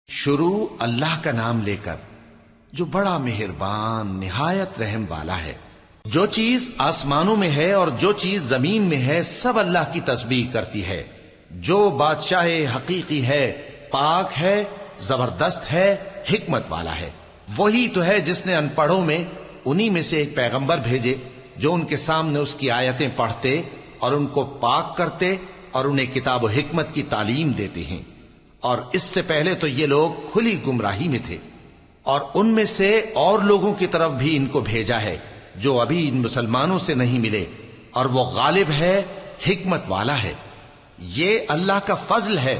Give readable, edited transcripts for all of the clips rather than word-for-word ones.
شروع اللہ کا نام لے کر جو بڑا مہربان نہایت رحم والا ہے۔ جو چیز آسمانوں میں ہے اور جو چیز زمین میں ہے سب اللہ کی تسبیح کرتی ہے۔ جو بادشاہ حقیقی ہے، پاک ہے، زبردست ہے، حکمت والا ہے۔ وہی تو ہے جس نے ان پڑھوں میں انہی میں سے ایک پیغمبر بھیجے جو ان کے سامنے اس کی آیتیں پڑھتے اور ان کو پاک کرتے اور انہیں کتاب و حکمت کی تعلیم دیتے ہیں۔ اور اس سے پہلے تو یہ لوگ کھلی گمراہی میں تھے، اور ان میں سے اور لوگوں کی طرف بھی ان کو بھیجا ہے جو ابھی ان مسلمانوں سے نہیں ملے، اور وہ غالب ہے، حکمت والا ہے۔ یہ اللہ کا فضل ہے،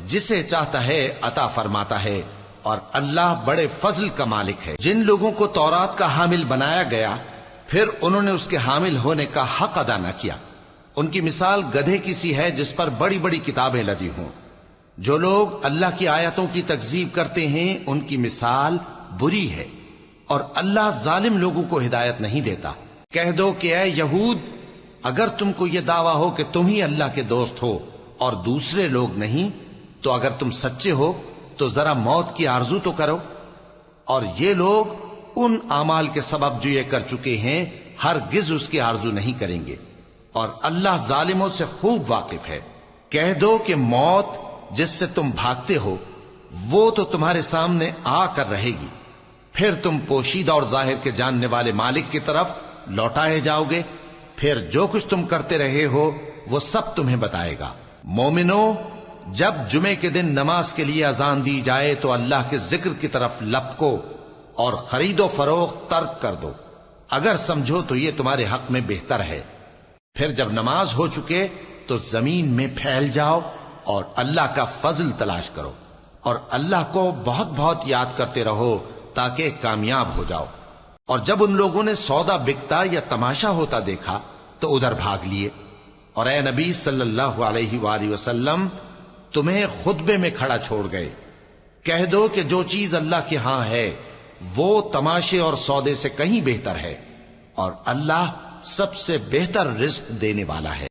جسے چاہتا ہے عطا فرماتا ہے، اور اللہ بڑے فضل کا مالک ہے۔ جن لوگوں کو تورات کا حامل بنایا گیا پھر انہوں نے اس کے حامل ہونے کا حق ادا نہ کیا، ان کی مثال گدھے کی سی ہے جس پر بڑی بڑی کتابیں لدی ہوں۔ جو لوگ اللہ کی آیتوں کی تکذیب کرتے ہیں ان کی مثال بری ہے، اور اللہ ظالم لوگوں کو ہدایت نہیں دیتا۔ کہہ دو کہ اے یہود، اگر تم کو یہ دعویٰ ہو کہ تم ہی اللہ کے دوست ہو اور دوسرے لوگ نہیں، تو اگر تم سچے ہو تو ذرا موت کی آرزو تو کرو۔ اور یہ لوگ ان اعمال کے سبب جو یہ کر چکے ہیں ہرگز اس کی آرزو نہیں کریں گے، اور اللہ ظالموں سے خوب واقف ہے۔ کہہ دو کہ موت جس سے تم بھاگتے ہو وہ تو تمہارے سامنے آ کر رہے گی، پھر تم پوشیدہ اور ظاہر کے جاننے والے مالک کی طرف لوٹائے جاؤ گے، پھر جو کچھ تم کرتے رہے ہو وہ سب تمہیں بتائے گا۔ مومنو، جب جمعے کے دن نماز کے لیے اذان دی جائے تو اللہ کے ذکر کی طرف لپکو اور خرید و فروخت ترک کر دو، اگر سمجھو تو یہ تمہارے حق میں بہتر ہے۔ پھر جب نماز ہو چکے تو زمین میں پھیل جاؤ اور اللہ کا فضل تلاش کرو، اور اللہ کو بہت بہت یاد کرتے رہو تاکہ کامیاب ہو جاؤ۔ اور جب ان لوگوں نے سودا بکتا یا تماشا ہوتا دیکھا تو ادھر بھاگ لیے، اور اے نبی صلی اللہ علیہ وآلہ وسلم تمہیں خطبے میں کھڑا چھوڑ گئے۔ کہہ دو کہ جو چیز اللہ کے ہاں ہے وہ تماشے اور سودے سے کہیں بہتر ہے، اور اللہ سب سے بہتر رزق دینے والا ہے۔